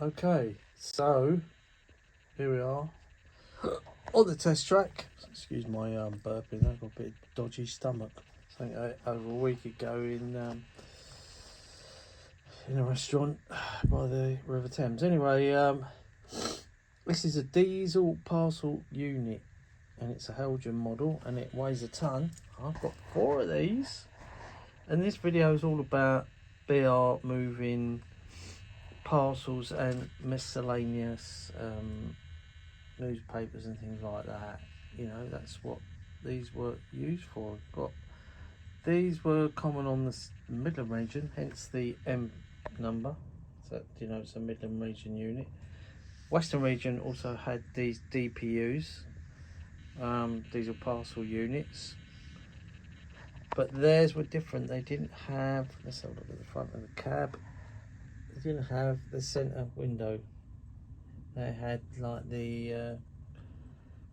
Okay, so here we are on the test track. Excuse my burping. I've got a bit dodgy stomach. I think over a week ago in a restaurant by the River Thames. Anyway, this is a diesel parcel unit, and it's a Helgen model, and it weighs a ton. I've got 4 of these, and this video is all about BR moving parcels and miscellaneous newspapers and things like that. You know, that's what these were used for. These were common on the Midland region, hence the M number. So you know, it's a Midland region unit. Western region also had these DPUs, diesel parcel units, but theirs were different. They didn't have, let's have a look at the front of the cab, they didn't have the centre window. They had like the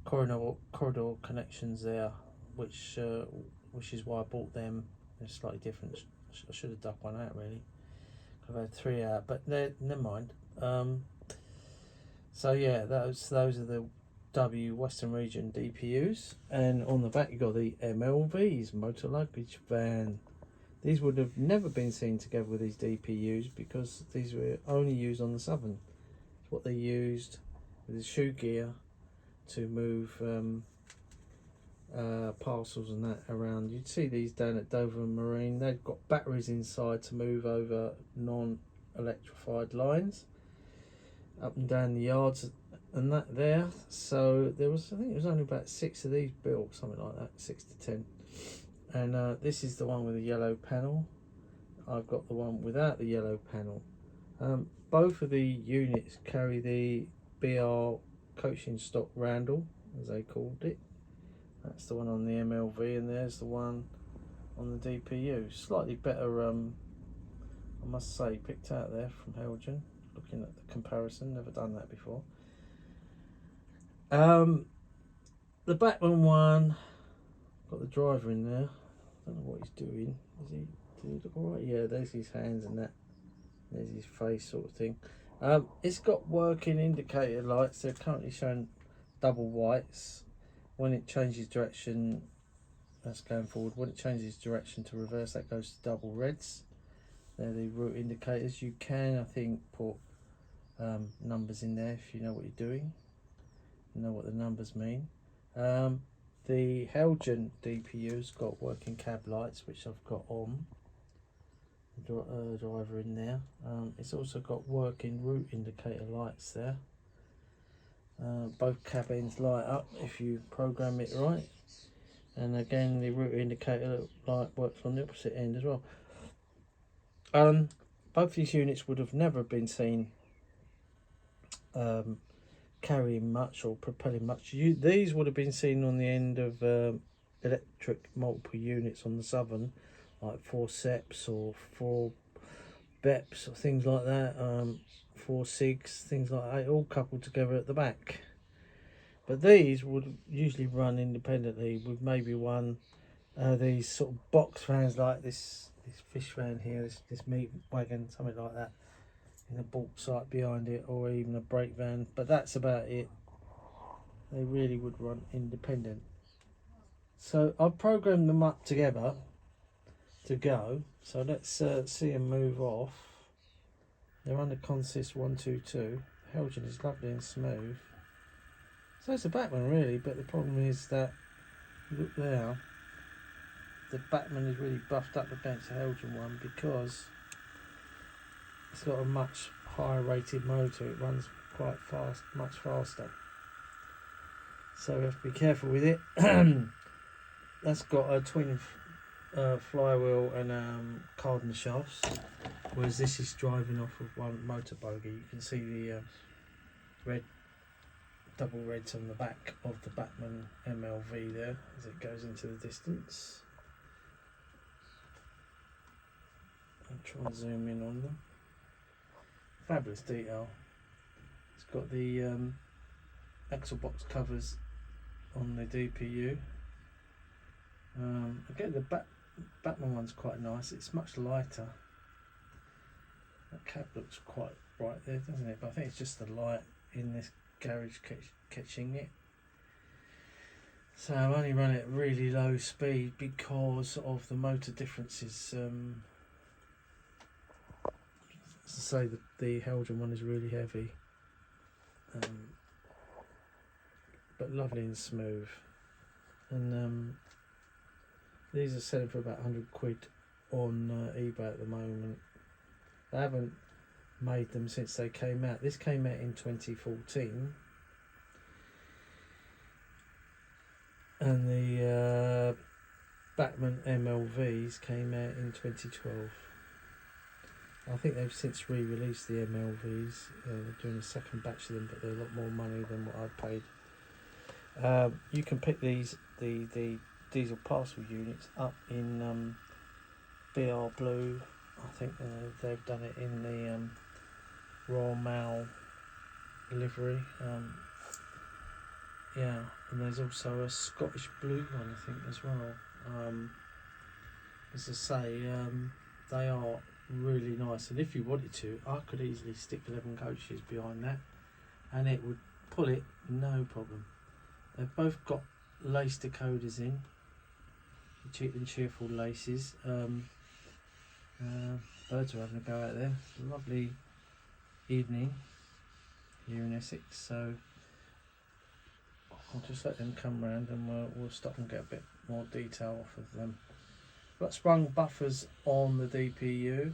corridor connections there, which is why I bought them. They're slightly different. I should have dug one out really. I've had 3 out, but never mind. So yeah, those are the W Western Region DPUs, and on the back you got the MLVs, motor luggage van. These would have never been seen together with these DPUs because these were only used on the Southern. It's what they used with the shoe gear to move parcels and that around. You'd see these down at Dover and Marine. They've got batteries inside to move over non-electrified lines up and down the yards and that there. So there was, I think it was only about 6 of these built, something like that, 6 to 10. And this is the one with the yellow panel. I've got the one without the yellow panel. Both of the units carry the BR coaching stock Randall, as they called it. That's the one on the MLV, and there's the one on the DPU. Slightly better, I must say, picked out there from Helgen. Looking at the comparison, never done that before. The Batman one, got the driver in there. I don't know what he's doing. Does he look alright? Yeah, there's his hands and that. There's his face, sort of thing. It's got working indicator lights. They're currently showing double whites. When it changes direction, that's going forward. When it changes direction to reverse, that goes to double reds. They're the route indicators. You can, I think, put numbers in there if you know what you're doing. You know what the numbers mean. The Helgen DPU's got working cab lights, which I've got on. Driver in there. It's also got working route indicator lights there. Both cab ends light up if you program it right, and again the route indicator light works on the opposite end as well. Both these units would have never been seen carrying much or propelling much. These would have been seen on the end of electric multiple units on the Southern, like 4 SEPs or 4 BEPs or things like that, 4 SIGs, things like that, all coupled together at the back. But these would usually run independently with maybe one these sort of box vans like this fish van here, this meat wagon, something like that, in a bulk site behind it, or even a brake van, but that's about it. They really would run independent. So I've programmed them up together to go. So let's see them move off. They're under consist 122. Helgen is lovely and smooth. So it's a Batman really, but the problem is that, look there, the Batman is really buffed up against the Helgen one because it's got a much higher rated motor. It runs quite fast, much faster. So we have to be careful with it. That's got a twin flywheel and cardinal shafts, whereas this is driving off of one motor bogie. You can see the red, double reds on the back of the Batman MLV there as it goes into the distance. I'll try and zoom in on them. Fabulous detail. It's got the axle box covers on the DPU. Again, the Batman one's quite nice. It's much lighter. That cab looks quite bright light there, doesn't it? But I think it's just the light in this garage catching it. So I only run it at really low speed because of the motor differences. As I say, the Helgen one is really heavy, but lovely and smooth. And these are selling for about 100 quid on eBay at the moment. They haven't made them since they came out. This came out in 2014. And the Batman MLVs came out in 2012. I think they've since re-released the MLVs. They're doing a second batch of them, but they're a lot more money than what I paid. You can pick these, the diesel parcel units, up in BR Blue. I think they've done it in the Royal Mail livery. Yeah, and there's also a Scottish blue one, I think, as well. As I say, they are really nice, and if you wanted to, I could easily stick 11 coaches behind that and it would pull it, no problem. They've both got lace decoders in, cheap and cheerful laces. Birds are having a go out there. It's a lovely evening here in Essex, so I'll just let them come round and we'll stop and get a bit more detail off of them. Got sprung buffers on the DPU,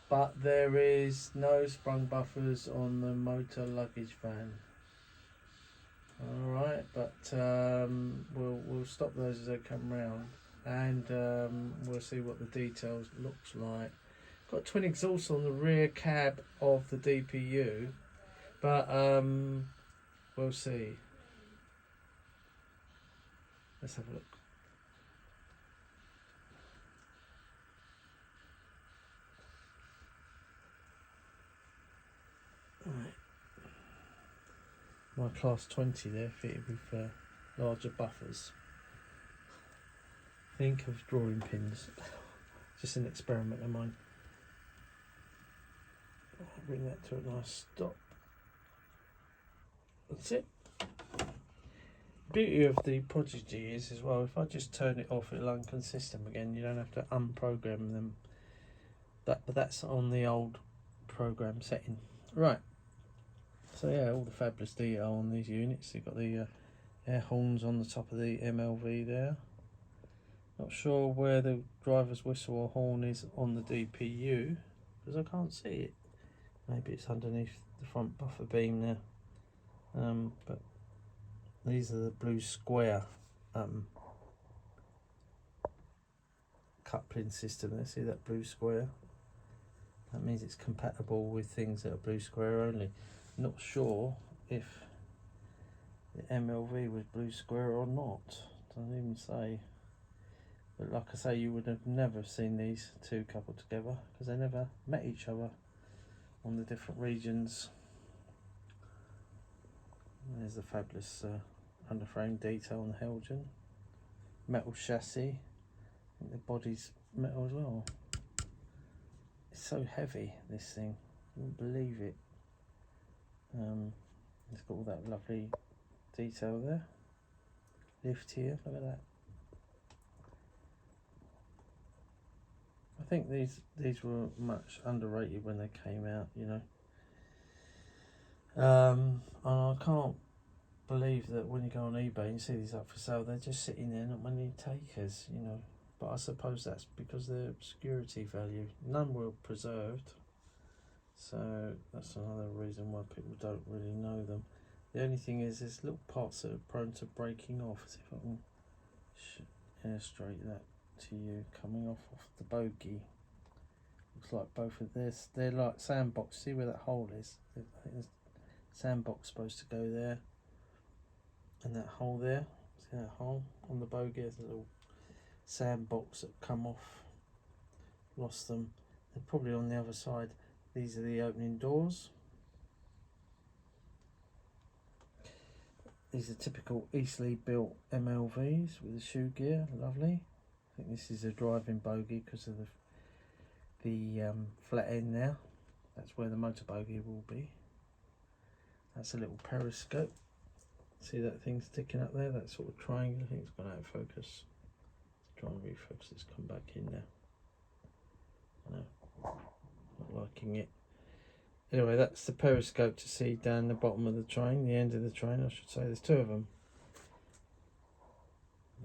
but there is no sprung buffers on the motor luggage van. Alright, but we'll stop those as they come round, and we'll see what the details looks like. Got twin exhausts on the rear cab of the DPU, but we'll see. Let's have a look. Right. My class 20 there, fitted with larger buffers. Think of drawing pins. Just an experiment of mine. I'll bring that to a nice stop. That's it. Beauty of the Prodigy is as well, if I just turn it off, it'll unconsist them again. You don't have to unprogram them. But that's on the old program setting. Right. So yeah, all the fabulous detail on these units. You've got the air horns on the top of the MLV there. Not sure where the driver's whistle or horn is on the DPU because I can't see it. Maybe it's underneath the front buffer beam there. But these are the blue square coupling system there. See that blue square? That means it's compatible with things that are blue square only. Not sure if the MLV was blue square or not. Doesn't even say. But like I say, you would have never seen these two coupled together because they never met each other on the different regions. There's the fabulous underframe detail on the Helgen. Metal chassis. I think the body's metal as well. It's so heavy, this thing. You wouldn't believe it. It's got all that lovely detail there. Lift here, look at that. I think these were much underrated when they came out, you know. And I can't believe that when you go on eBay and you see these up for sale, they're just sitting there, not many takers, you know. But I suppose that's because they're obscurity value. None were preserved, so that's another reason why people don't really know them. The only thing is there's little parts that are prone to breaking off. See if I can illustrate that to you. Coming off the bogie. Looks like both of this. They're like sandbox. See where that hole is? I think there's sandbox supposed to go there. And that hole there. See that hole on the bogie? There's a little sandbox that come off. Lost them. They're probably on the other side. These are the opening doors. These are typical Eastleigh built MLVs with the shoe gear. Lovely. I think this is a driving bogie because of the flat end there. That's where the motor bogie will be. That's a little periscope. See that thing sticking up there? That sort of triangle. I think it's gone out of focus. Let's try and refocus. It's come back in now. No, not liking it. Anyway, that's the periscope to see down the bottom of the train, the end of the train, I should say. There's two of them.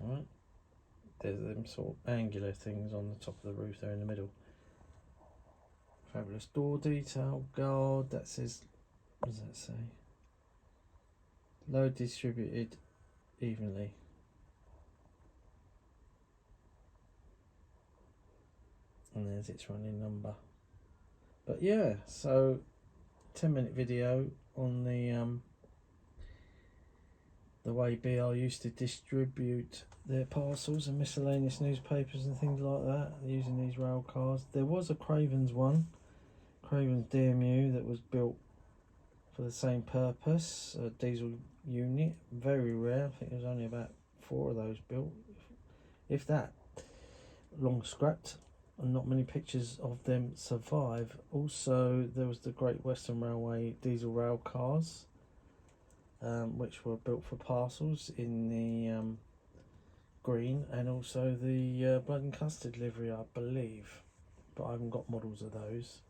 Alright. There's them sort of angular things on the top of the roof there in the middle. Fabulous door detail, guard, that says, what does that say? Load distributed evenly. And there's its running number. But yeah, so 10-minute video on the way BR used to distribute their parcels and miscellaneous newspapers and things like that using these rail cars. There was a Craven's one, Craven's DMU, that was built for the same purpose, a diesel unit, very rare. I think there's only about 4 of those built, if that, long scrapped, and not many pictures of them survive. Also, there was the Great Western Railway diesel rail cars, which were built for parcels in the green, and also the blood and custard livery, I believe, but I haven't got models of those.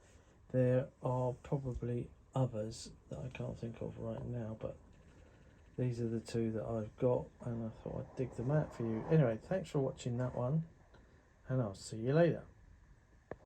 There are probably others that I can't think of right now, but these are the 2 that I've got, and I thought I'd dig them out for you. Anyway, thanks for watching that one, and I'll see you later.